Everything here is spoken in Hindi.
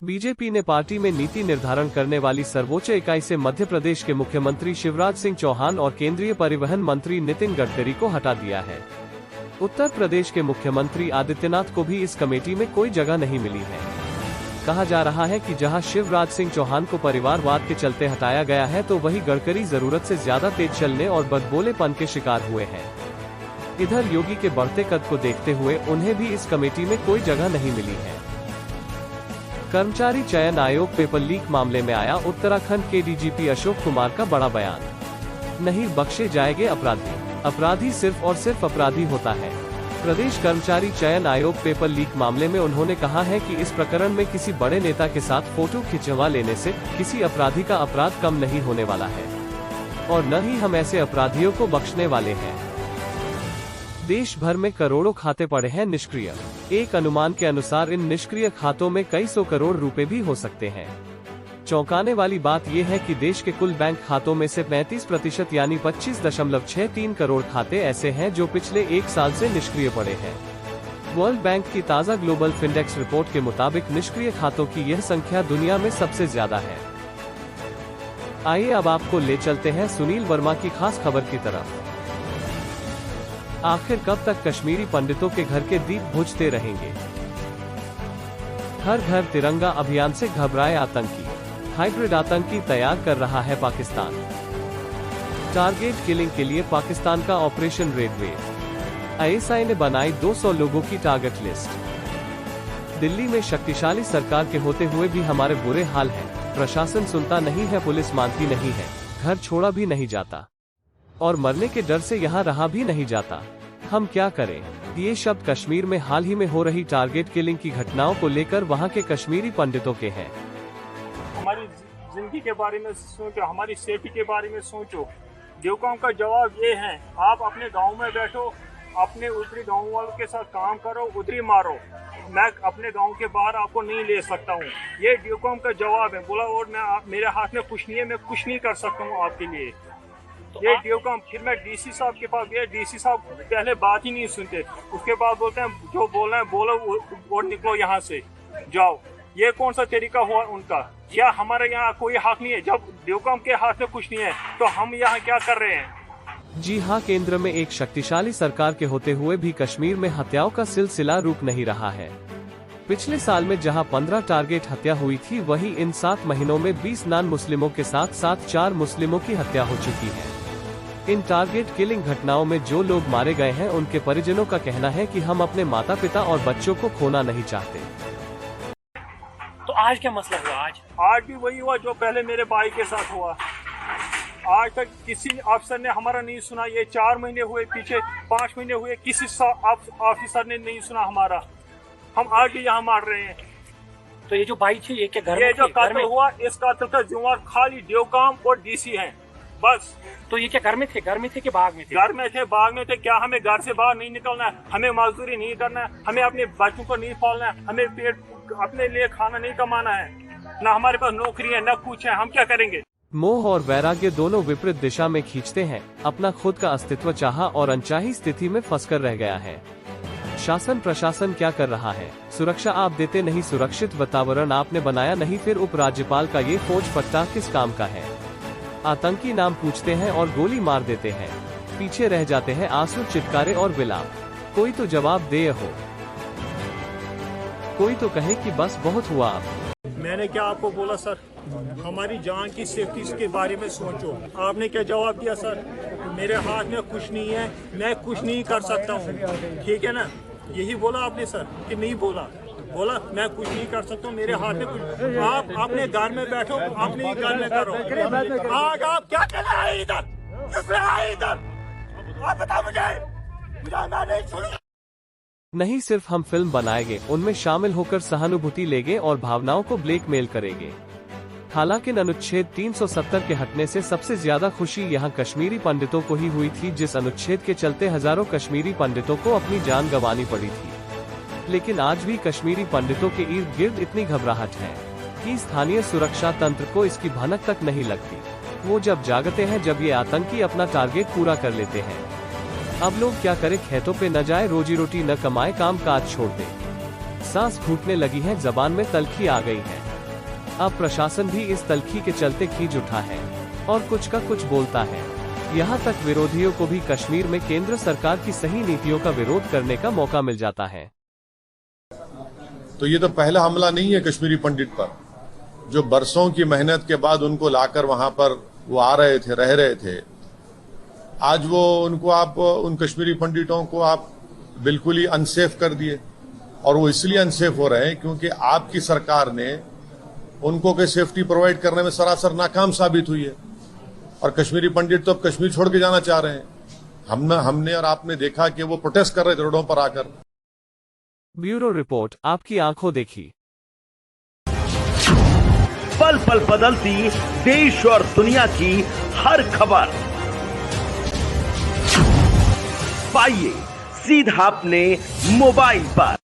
बीजेपी ने पार्टी में नीति निर्धारण करने वाली सर्वोच्च इकाई से मध्य प्रदेश के मुख्यमंत्री शिवराज सिंह चौहान और केंद्रीय परिवहन मंत्री नितिन गडकरी को हटा दिया है। उत्तर प्रदेश के मुख्यमंत्री आदित्यनाथ को भी इस कमेटी में कोई जगह नहीं मिली है। कहा जा रहा है कि जहां शिवराज सिंह चौहान को परिवारवाद के चलते हटाया गया है, तो वहीं गडकरी जरूरत से ज्यादा तेज चलने और बदबोलेपन के शिकार हुए हैं। इधर योगी के बढ़ते कद को देखते हुए उन्हें भी इस कमेटी में कोई जगह नहीं मिली है। कर्मचारी चयन आयोग पेपर लीक मामले में आया उत्तराखंड के डीजीपी अशोक कुमार का बड़ा बयान। नहीं बख्शे जाएंगे अपराधी, अपराधी सिर्फ और सिर्फ अपराधी होता है। प्रदेश कर्मचारी चयन आयोग पेपर लीक मामले में उन्होंने कहा है कि इस प्रकरण में किसी बड़े नेता के साथ फोटो खिंचवा लेने से किसी अपराधी का अपराध कम नहीं होने वाला है, और न ही हम ऐसे अपराधियों को बख्शने वाले हैं। देश भर में करोड़ों खाते पड़े हैं निष्क्रिय। एक अनुमान के अनुसार इन निष्क्रिय खातों में कई सौ करोड़ रुपए भी हो सकते हैं। चौंकाने वाली बात यह है कि देश के कुल बैंक खातों में से 35% यानी 25.63 करोड़ खाते ऐसे हैं जो पिछले एक साल से निष्क्रिय पड़े हैं। वर्ल्ड बैंक की ताज़ा ग्लोबल फिनडेक्स रिपोर्ट के मुताबिक निष्क्रिय खातों की यह संख्या दुनिया में सबसे ज्यादा है। आइए अब आपको ले चलते हैं सुनील वर्मा की खास खबर की तरफ। आखिर कब तक कश्मीरी पंडितों के घर के दीप बुझते रहेंगे? हर घर तिरंगा अभियान से घबराए आतंकी। हाइब्रिड आतंकी तैयार कर रहा है पाकिस्तान। टारगेट किलिंग के लिए पाकिस्तान का ऑपरेशन रेड वेव। आईएसआई ने बनाई 200 लोगों की टारगेट लिस्ट। दिल्ली में शक्तिशाली सरकार के होते हुए भी हमारे बुरे हाल हैं। प्रशासन सुनता नहीं है, पुलिस मानती नहीं है, घर छोड़ा भी नहीं जाता और मरने के डर से यहाँ रहा भी नहीं जाता। हम क्या करें? ये शब्द कश्मीर में हाल ही में हो रही टारगेट किलिंग की घटनाओं को लेकर वहाँ के कश्मीरी पंडितों के हैं। हमारी जिंदगी के बारे में सोचो, हमारी सेफ्टी के बारे में सोचो। देवकाम का जवाब ये है, आप अपने गांव में बैठो, अपने उधरी गांव वालों के साथ काम करो, उधरी मारो। मैं अपने गांव के बाहर आपको नहीं ले सकता हूँ। ये देवकाम का जवाब है। बोला और मेरे हाथ में कुछ नहीं है, मैं कुछ नहीं कर सकता हूँ आपके लिए। ये देवकाम। फिर मैं डीसी साहब के पास गया। डीसी साहब पहले बात ही नहीं सुनते, उसके बाद बोलते हैं जो बोलना है बोलो और निकलो यहाँ से, जाओ। ये कौन सा तरीका हुआ उनका? क्या हमारे यहाँ कोई हक नहीं है? जब देवकाम के हाथ में कुछ नहीं है तो हम यहाँ क्या कर रहे हैं? जी हाँ, केंद्र में एक शक्तिशाली सरकार के होते हुए भी कश्मीर में हत्याओं का सिलसिला रुक नहीं रहा है। पिछले साल में जहां 15 टारगेट हत्या हुई थी, वहीं इन 7 महीनों में 20 नॉन मुस्लिमों के साथ 4 मुस्लिमों की हत्या हो चुकी है। इन टारगेट किलिंग घटनाओं में जो लोग मारे गए हैं, उनके परिजनों का कहना है कि हम अपने माता पिता और बच्चों को खोना नहीं चाहते। तो आज क्या मसला हुआ? आज भी वही हुआ जो पहले मेरे भाई के साथ हुआ। आज तक किसी अफसर ने हमारा नहीं सुना। ये 4 महीने हुए, पीछे 5 महीने हुए, किसी ऑफिसर ने नहीं सुना हमारा। हम आज भी यहाँ मार रहे हैं। तो ये जो भाई थे, ये क्या घर में? ये जो कातिल हुआ, इस कातिल का जिम्मेवार खाली देवकाम और डीसी हैं, बस। तो ये क्या घर में थे? घर में थे कि बाग में थे? घर में थे, बाग में थे। क्या हमें घर से बाहर नहीं निकलना है? हमें मजदूरी नहीं करना है? हमें अपने बच्चों को नहीं पालना है? हमें पेट अपने लिए खाना नहीं कमाना है? ना हमारे पास नौकरी है, न कुछ है। हम क्या करेंगे? मोह और वैराग्य दोनों विपरीत दिशा में खींचते हैं। अपना खुद का अस्तित्व चाहा और अनचाही स्थिति में फंसकर रह गया है। शासन प्रशासन क्या कर रहा है? सुरक्षा आप देते नहीं, सुरक्षित वातावरण आपने बनाया नहीं, फिर उपराज्यपाल का ये फौज पट्टा किस काम का है? आतंकी नाम पूछते हैं और गोली मार देते हैं। पीछे रह जाते हैं आंसू, चित्कारे और विलाप। कोई तो जवाब दे हो, कोई तो कहे कि बस बहुत हुआ अब। मैंने क्या आपको बोला सर? हमारी जान की सेफ्टी के बारे में सोचो। आपने क्या जवाब दिया सर? मेरे हाथ में कुछ नहीं है, मैं कुछ नहीं कर सकता हूँ। ठीक है ना? यही बोला आपने सर कि नहीं बोला? बोला मैं कुछ नहीं कर सकता हूँ, मेरे हाथ में कुछ। आप अपने घर में बैठो, अपने ही घर में करो। आज आप क्या कर रहे हैं इधर? किसने आए इधर? आप बताओ मुझे। नहीं सिर्फ हम फिल्म बनाएंगे, उनमें शामिल होकर सहानुभूति लेंगे और भावनाओं को ब्लैकमेल करेंगे। हालांकि अनुच्छेद 370 के हटने से सबसे ज्यादा खुशी यहाँ कश्मीरी पंडितों को ही हुई थी, जिस अनुच्छेद के चलते हजारों कश्मीरी पंडितों को अपनी जान गंवानी पड़ी थी। लेकिन आज भी कश्मीरी पंडितों के इर्द गिर्द इतनी घबराहट है कि स्थानीय सुरक्षा तंत्र को इसकी भनक तक नहीं लगती। वो जब जागते हैं जब ये आतंकी अपना टारगेट पूरा कर लेते हैं। अब लोग क्या करें, खेतों पे न जाए, रोजी रोटी न कमाए, काम काज छोड़ दे। सांस फूटने लगी है, जबान में तलखी आ गई है। अब प्रशासन भी इस तलखी के चलते खींच उठा है और कुछ का कुछ बोलता है। यहाँ तक विरोधियों को भी कश्मीर में केंद्र सरकार की सही नीतियों का विरोध करने का मौका मिल जाता है। तो ये तो पहला हमला नहीं है कश्मीरी पंडित पर, जो बरसों की मेहनत के बाद उनको लाकर वहां पर वो आ रहे थे, रह रहे थे। आज वो उनको आप उन कश्मीरी पंडितों को आप बिल्कुल ही अनसेफ कर दिए, और वो इसलिए अनसेफ हो रहे हैं क्योंकि आपकी सरकार ने उनको के सेफ्टी प्रोवाइड करने में सरासर नाकाम साबित हुई है। और कश्मीरी पंडित तो अब कश्मीर छोड़ के जाना चाह रहे हैं। हमने और आपने देखा कि वो प्रोटेस्ट कर रहे थे रोडों पर आकर। ब्यूरो रिपोर्ट, आपकी आंखों देखी। पल पल बदलती देश और दुनिया की हर खबर पाइए सीधा अपने मोबाइल पर।